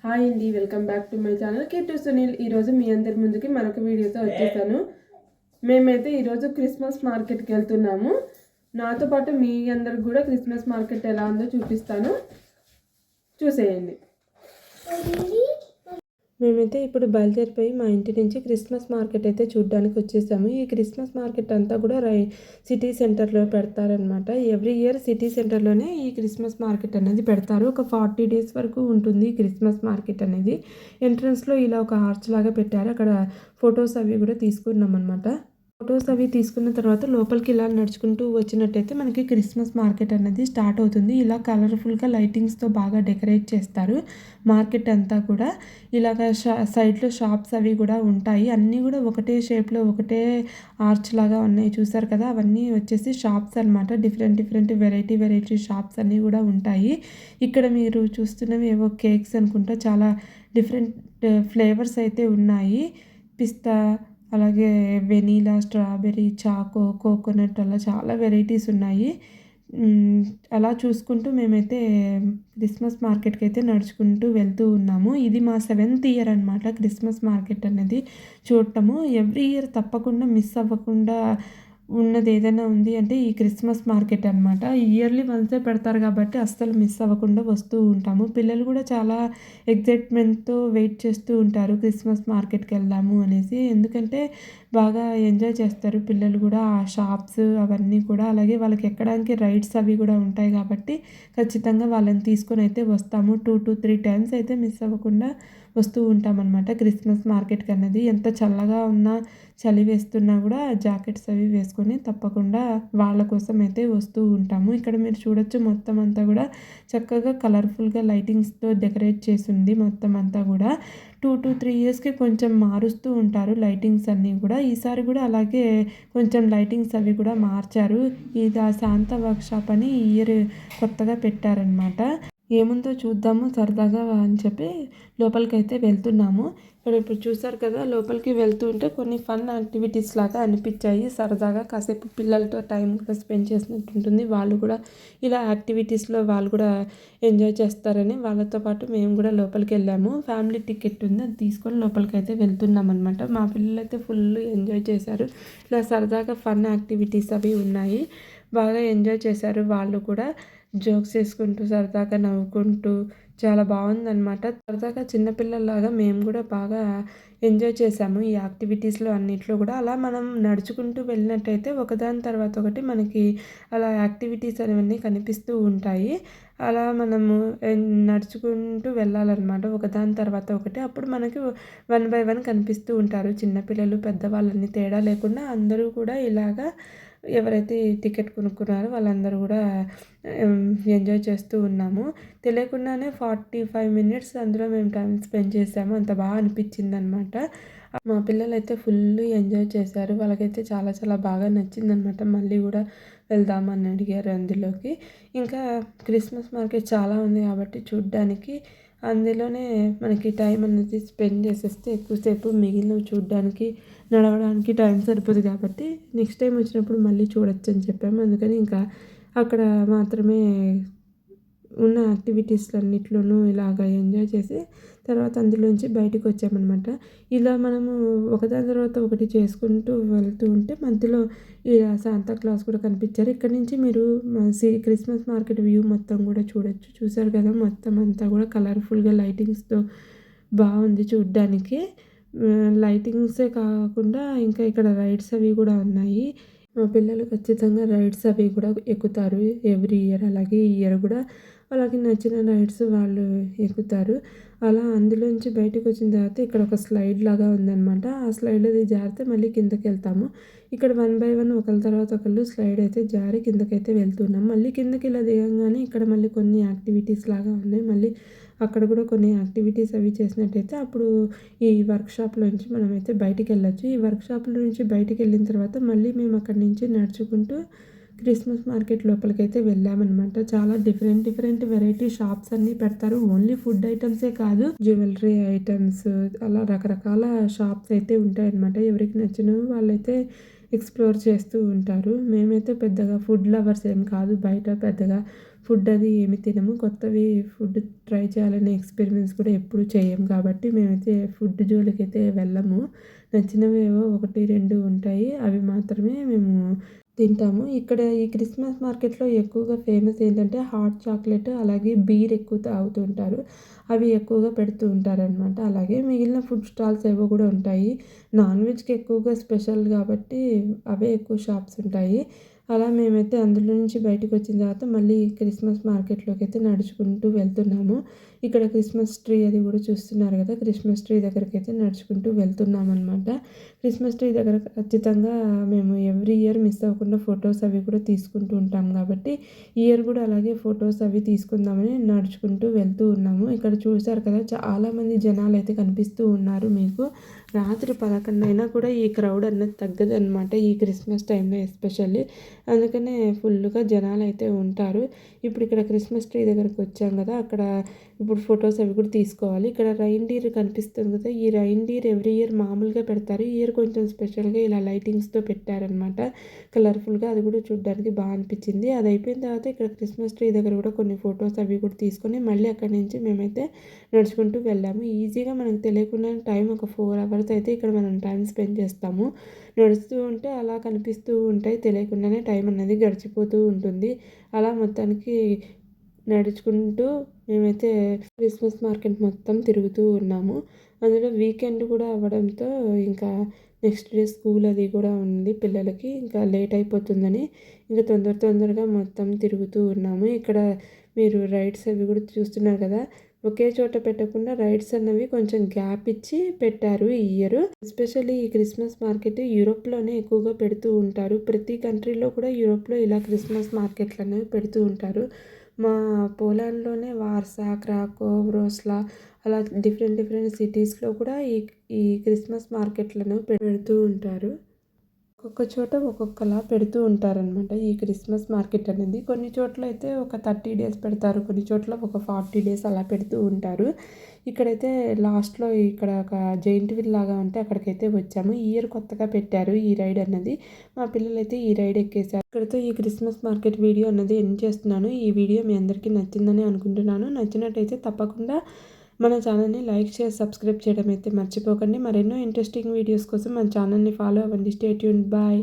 Hi అండి, welcome back to my channel Kittu Sunil. ఈరోజు మీ అందరి ముందుకి మరొక వీడియోతో వచ్చేసాను. మేమైతే ఈరోజు క్రిస్మస్ మార్కెట్కి వెళ్తున్నాము. నాతో పాటు మీ అందరికి కూడా క్రిస్మస్ మార్కెట్ ఎలా ఉందో చూపిస్తాను, చూసేయండి. మేమైతే ఇప్పుడు బయలుదేరిపోయి మా ఇంటి నుంచి క్రిస్మస్ మార్కెట్ అయితే చూడడానికి వచ్చేసాము. ఈ క్రిస్మస్ మార్కెట్ అంతా కూడా సిటీ సెంటర్లో పెడతారనమాట. ఎవ్రీ ఇయర్ సిటీ సెంటర్లోనే ఈ క్రిస్మస్ మార్కెట్ అనేది పెడతారు. ఒక 40 days వరకు ఉంటుంది ఈ క్రిస్మస్ మార్కెట్ అనేది. ఎంట్రన్స్లో ఇలా ఒక ఆర్చ్ లాగా పెట్టారు. అక్కడ ఫొటోస్ అవి కూడా తీసుకున్నాం అనమాట. ఫొటోస్ అవి తీసుకున్న తర్వాత లోపలికి ఇలా నడుచుకుంటూ వచ్చినట్టయితే మనకి క్రిస్మస్ మార్కెట్ అనేది స్టార్ట్ అవుతుంది. ఇలా కలర్ఫుల్గా లైటింగ్స్తో బాగా డెకరేట్ చేస్తారు మార్కెట్ అంతా కూడా. ఇలాగ సైడ్లో షాప్స్ అవి కూడా ఉంటాయి. అన్నీ కూడా ఒకటే షేప్లో ఒకటే ఆర్చ్ లాగా ఉన్నాయి, చూసారు కదా. అవన్నీ వచ్చేసి షాప్స్ అనమాట. డిఫరెంట్ వెరైటీ షాప్స్ అన్నీ కూడా ఉంటాయి. ఇక్కడ మీరు చూస్తున్నవి ఏవో కేక్స్ అనుకుంటా. చాలా డిఫరెంట్ ఫ్లేవర్స్ అయితే ఉన్నాయి. పిస్తా, అలాగే వెనీలా, స్ట్రాబెర్రీ, చాకో, కోకోనట్, అలా చాలా వెరైటీస్ ఉన్నాయి. అలా చూసుకుంటూ మేమైతే క్రిస్మస్ మార్కెట్కి అయితే నడుచుకుంటూ వెళ్తూ ఉన్నాము. ఇది మా 7th year అనమాట క్రిస్మస్ మార్కెట్ అనేది చూడటము. ఎవ్రీ ఇయర్ తప్పకుండా మిస్ అవ్వకుండా ఉన్నది ఏదైనా ఉంది అంటే ఈ క్రిస్మస్ మార్కెట్ అనమాట. ఇయర్లీ వన్సే పెడతారు కాబట్టి అస్సలు మిస్ అవ్వకుండా వస్తూ ఉంటాము. పిల్లలు కూడా చాలా ఎగ్జైట్మెంట్తో వెయిట్ చేస్తూ ఉంటారు క్రిస్మస్ మార్కెట్కి వెళ్దాము అనేసి. ఎందుకంటే బాగా ఎంజాయ్ చేస్తారు పిల్లలు కూడా ఆ షాప్స్ అవన్నీ కూడా. అలాగే వాళ్ళకి ఎక్కడానికి రైడ్స్ అవి కూడా ఉంటాయి కాబట్టి ఖచ్చితంగా వాళ్ళని తీసుకొని అయితే వస్తాము. 2 to 3 times అయితే మిస్ అవ్వకుండా వస్తూ ఉంటామన్నమాట క్రిస్మస్ మార్కెట్కి అన్నది. ఎంత చల్లగా ఉన్నా, చలి వేస్తున్నా కూడా జాకెట్స్ అవి వేసుకొని తప్పకుండా వాళ్ళ కోసం అయితే వస్తూ ఉంటాము. ఇక్కడ మీరు చూడొచ్చు, మొత్తం అంతా కూడా చక్కగా కలర్ఫుల్గా లైటింగ్స్తో డెకరేట్ చేసి ఉంది మొత్తం అంతా కూడా. 2 to 3 yearsకి కొంచెం మారుస్తూ ఉంటారు లైటింగ్స్ అన్నీ కూడా. ఈసారి కూడా అలాగే కొంచెం లైటింగ్స్ అవి కూడా మార్చారు. ఇది ఆ శాంతా వర్క్షాప్ అని ఈ ఇయర్ కొత్తగా పెట్టారనమాట. ఏముందో చూద్దాము సరదాగా అని చెప్పి లోపలికి అయితే వెళ్తున్నాము. ఇప్పుడు చూసారు కదా, లోపలికి వెళ్తూ ఉంటే కొన్ని ఫన్ యాక్టివిటీస్ లాగా అనిపించాయి. సరదాగా కాసేపు పిల్లలతో టైం కూడా స్పెండ్ చేసినట్టు ఉంటుంది. వాళ్ళు కూడా ఇలా యాక్టివిటీస్లో వాళ్ళు కూడా ఎంజాయ్ చేస్తారని వాళ్ళతో పాటు మేము కూడా లోపలికి వెళ్ళాము. ఫ్యామిలీ టికెట్ ఉంది, అది తీసుకొని లోపలికి అయితే వెళ్తున్నాం అనమాట. మా పిల్లలు అయితే ఫుల్ ఎంజాయ్ చేశారు. ఇలా సరదాగా ఫన్ యాక్టివిటీస్ అవి ఉన్నాయి, బాగా ఎంజాయ్ చేశారు వాళ్ళు కూడా. జోక్స్ చేసుకుంటూ సరదాగా నవ్వుకుంటూ చాలా బాగుందన్నమాట. సరదాగా చిన్నపిల్లల్లాగా మేము కూడా బాగా ఎంజాయ్ చేసాము ఈ యాక్టివిటీస్లో అన్నిట్లో కూడా. అలా మనం నడుచుకుంటూ వెళ్ళినట్టయితే ఒకదాని తర్వాత ఒకటి మనకి అలా యాక్టివిటీస్ అనేవన్నీ కనిపిస్తూ ఉంటాయి. అలా మనము నడుచుకుంటూ వెళ్ళాలన్నమాట ఒకదాని తర్వాత ఒకటి. అప్పుడు మనకి 1 by 1 కనిపిస్తూ ఉంటారు. చిన్నపిల్లలు, పెద్దవాళ్ళని తేడా లేకుండా అందరూ కూడా ఇలాగా ఎవరైతే టికెట్ కొనుక్కున్నారో వాళ్ళందరూ కూడా ఎంజాయ్ చేస్తూ ఉన్నాము. తెలియకుండానే 45 minutes అందులో మేము టైం స్పెండ్ చేసాము. అంత బాగా అనిపించింది అనమాట. మా పిల్లలు అయితే ఫుల్ ఎంజాయ్ చేశారు. వాళ్ళకైతే చాలా చాలా బాగా నచ్చిందనమాట. మళ్ళీ కూడా వెళ్దామని అడిగారు అందులోకి. ఇంకా క్రిస్మస్ మార్కెట్ చాలా ఉంది కాబట్టి చూడ్డానికి అందులోనే మనకి టైం అనేది స్పెండ్ చేసేస్తే ఎక్కువసేపు మిగిలినవి చూడడానికి, నడవడానికి టైం సరిపోదు కాబట్టి నెక్స్ట్ టైం వచ్చినప్పుడు మళ్ళీ చూడొచ్చు అని చెప్పాము. అందుకని ఇంకా అక్కడ మాత్రమే ఉన్న యాక్టివిటీస్ అన్నిట్లోనూ ఇలాగ ఎంజాయ్ చేసి తర్వాత అందులోంచి బయటకు వచ్చామన్నమాట. ఇలా మనము ఒకదాని తర్వాత ఒకటి చేసుకుంటూ వెళ్తూ ఉంటే మధ్యలో ఈ శాంతా క్లాస్ కూడా కనిపించారు. ఇక్కడ నుంచి మీరు క్రిస్మస్ మార్కెట్ వ్యూ మొత్తం కూడా చూడొచ్చు. చూసారు కదా, మొత్తం అంతా కూడా కలర్ఫుల్గా లైటింగ్స్తో బాగుంది చూడ్డానికి. లైటింగ్సే కాకుండా ఇంకా ఇక్కడ రైడ్స్ అవి కూడా ఉన్నాయి. మా పిల్లలు ఖచ్చితంగా రైడ్స్ అవి కూడా ఎక్కుతారు ఎవ్రీ ఇయర్. అలాగే ఈ ఇయర్ కూడా వాళ్ళకి నచ్చిన రైడ్స్ వాళ్ళు ఎక్కుతారు. అలా అందులోంచి బయటకు వచ్చిన తర్వాత ఇక్కడ ఒక స్లైడ్ లాగా ఉందన్నమాట. ఆ స్లైడ్ అది జారితే మళ్ళీ కిందకి వెళ్తాము. ఇక్కడ 1 by 1 ఒకరి తర్వాత ఒకళ్ళు స్లైడ్ అయితే జారి కిందకైతే వెళ్తున్నాం. మళ్ళీ కిందకి ఇలా దిగంగానే ఇక్కడ మళ్ళీ కొన్ని యాక్టివిటీస్ లాగా ఉన్నాయి. మళ్ళీ అక్కడ కూడా కొన్ని యాక్టివిటీస్ అవి చేసినట్టయితే అప్పుడు ఈ వర్క్షాప్లోంచి మనమైతే బయటికి వెళ్ళొచ్చు. ఈ వర్క్షాప్లో నుంచి బయటికి వెళ్ళిన తర్వాత మళ్ళీ మేము అక్కడి నుంచి నడుచుకుంటూ క్రిస్మస్ మార్కెట్ లోపలికైతే వెళ్ళామన్నమాట. చాలా డిఫరెంట్ వెరైటీ షాప్స్ అన్నీ పెడతారు. ఓన్లీ ఫుడ్ ఐటమ్సే కాదు, జ్యువెలరీ ఐటమ్స్, అలా రకరకాల షాప్స్ అయితే ఉంటాయన్నమాట. ఎవరికి నచ్చినవి వాళ్ళైతే ఎక్స్ప్లోర్ చేస్తూ ఉంటారు. మేమైతే పెద్దగా ఫుడ్ లవర్స్ ఏం కాదు, బయట పెద్దగా ఫుడ్ అది ఏమి తినము. కొత్తవి ఫుడ్ ట్రై చేయాలనే ఎక్స్‌పెరిమెంట్స్ కూడా ఎప్పుడు చేయం కాబట్టి మేమైతే ఫుడ్ జోలికైతే వెళ్ళము. నచ్చినవి ఏవో 1, 2 ఉంటాయి. అవి మాత్రమే మేము తింటాము. ఇక్కడ ఈ క్రిస్మస్ మార్కెట్‌లో ఎక్కువగా ఫేమస్ ఏంటంటే హాట్ చాక్లెట్ అలాగే బీర్ ఎక్కువ తాగుతూ ఉంటారు. అవి ఎక్కువగా పెడుతూ ఉంటారనమాట. అలాగే మిగిలిన ఫుడ్ స్టాల్స్ ఏవో కూడా ఉంటాయి. నాన్ వెజ్‌కి ఎక్కువగా స్పెషల్ కాబట్టి అవే ఎక్కువ షాప్స్ ఉంటాయి. అలా మేమైతే అందులో నుంచి బయటకొచ్చిన తర్వాత మళ్ళీ క్రిస్మస్ మార్కెట్‌లోకైతే నడుచుకుంటూ వెళ్తున్నాము. ఇక్కడ క్రిస్మస్ ట్రీ అది కూడా చూస్తున్నారు కదా! క్రిస్మస్ ట్రీ దగ్గరకైతే నడుచుకుంటూ వెళ్తున్నామనమాట. క్రిస్మస్ ట్రీ దగ్గర ఖచ్చితంగా మేము ఎవ్రీ ఇయర్ మిస్ అవ్వకుండా ఫొటోస్ అవి కూడా తీసుకుంటూ ఉంటాం కాబట్టి, ఈ ఇయర్ కూడా అలాగే ఫొటోస్ అవి తీసుకుందామని నడుచుకుంటూ వెళ్తూ ఉన్నాము. ఇక్కడ చూసారు కదా! చాలామంది జనాలైతే కనిపిస్తూ ఉన్నారు మీకు. రాత్రి 11 అయినా కూడా ఈ క్రౌడ్ అనేది తగ్గదనమాట. ఈ క్రిస్మస్ టైంలో ఎస్పెషల్లీ. అందుకనే ఫుల్లుగా జనాలైతే ఉంటారు. ఇప్పుడు ఇక్కడ క్రిస్మస్ ట్రీ దగ్గరికి వచ్చాం కదా! అక్కడ ఇప్పుడు ఫొటోస్ అవి కూడా తీసుకోవాలి. ఇక్కడ రైన్‌డీర్ కనిపిస్తుంది కదా! ఈ రైన్‌డీర్ ఎవ్రీ ఇయర్ మామూలుగా పెడతారు. ఈ ఇయర్ కొంచెం స్పెషల్‌గా ఇలా లైటింగ్స్‌తో పెట్టారనమాట. కలర్‌ఫుల్‌గా అది కూడా చూడ్డానికి అనిపించింది. అది అయిపోయిన తర్వాత ఇక్కడ క్రిస్మస్ ట్రీ దగ్గర కూడా కొన్ని ఫొటోస్ అవి కూడా తీసుకొని మళ్ళీ అక్కడి నుంచి మేమైతే నడుచుకుంటూ వెళ్ళాము. ఈజీగా మనకు తెలియకుండానే టైం ఒక 4 అవర్స్ అయితే ఇక్కడ మనం టైం స్పెండ్ చేస్తాము. నడుస్తూ ఉంటే అలా కనిపిస్తూ ఉంటాయి. తెలియకుండానే టైం అనేది గడిచిపోతూ ఉంటుంది. అలా మొత్తానికి నడుచుకుంటూ మేమైతే క్రిస్మస్ మార్కెట్ మొత్తం తిరుగుతూ ఉన్నాము. అందులో వీకెండ్ కూడా అవ్వడంతో ఇంకా నెక్స్ట్ డే స్కూల్ అది కూడా ఉంది పిల్లలకి. ఇంకా లేట్ అయిపోతుందని ఇంకా తొందరగా మొత్తం తిరుగుతూ ఉన్నాము. ఇక్కడ మీరు రైడ్స్ అవి కూడా చూస్తున్నారు కదా! ఒకే చోట పెట్టకుండా రైడ్స్ అన్నవి కొంచెం గ్యాప్ ఇచ్చి పెట్టారు ఈ ఇయర్. ఎస్పెషల్లీ ఈ క్రిస్మస్ మార్కెట్ యూరోప్‌లోనే ఎక్కువగా పెడుతూ ఉంటారు. ప్రతి కంట్రీలో కూడా యూరోప్‌లో ఇలా క్రిస్మస్ మార్కెట్లు అనేవి పెడుతూ ఉంటారు. మా పోలాండ్‌లోనే వార్సా, క్రాకో, వ్రోస్లా అలా డిఫరెంట్ సిటీస్‌లో కూడా ఈ ఈ క్రిస్మస్ మార్కెట్లను పెడుతూ ఉంటారు. ఒక్కొక్క చోట ఒక్కొక్కలా పెడుతూ ఉంటారనమాట ఈ క్రిస్మస్ మార్కెట్ అనేది. కొన్ని చోట్ల అయితే ఒక 30 డేస్ పెడతారు. కొన్ని చోట్ల ఒక 40 డేస్ అలా పెడుతూ ఉంటారు. ఇక్కడైతే లాస్ట్‌లో ఇక్కడ ఒక జెయింట్ వీల్ లాగా ఉంటే అక్కడికైతే వచ్చాము. ఈ ఇయర్ కొత్తగా పెట్టారు ఈ రైడ్ అన్నది. మా పిల్లలైతే ఈ రైడ్ ఎక్కేసారు. ఇక్కడితో ఈ క్రిస్మస్ మార్కెట్ వీడియో అన్నది ఎండ్ చేస్తున్నాను. ఈ వీడియో మీ అందరికీ నచ్చిందని అనుకుంటున్నాను. నచ్చినట్టయితే తప్పకుండా మన ఛానల్ని లైక్ చేసి సబ్స్క్రైబ్ చేయడం అయితే మర్చిపోకండి. మరెన్నో ఇంట్రెస్టింగ్ వీడియోస్ కోసం మన ఛానల్ని ఫాలో అవ్వండి. Stay tuned. బాయ్.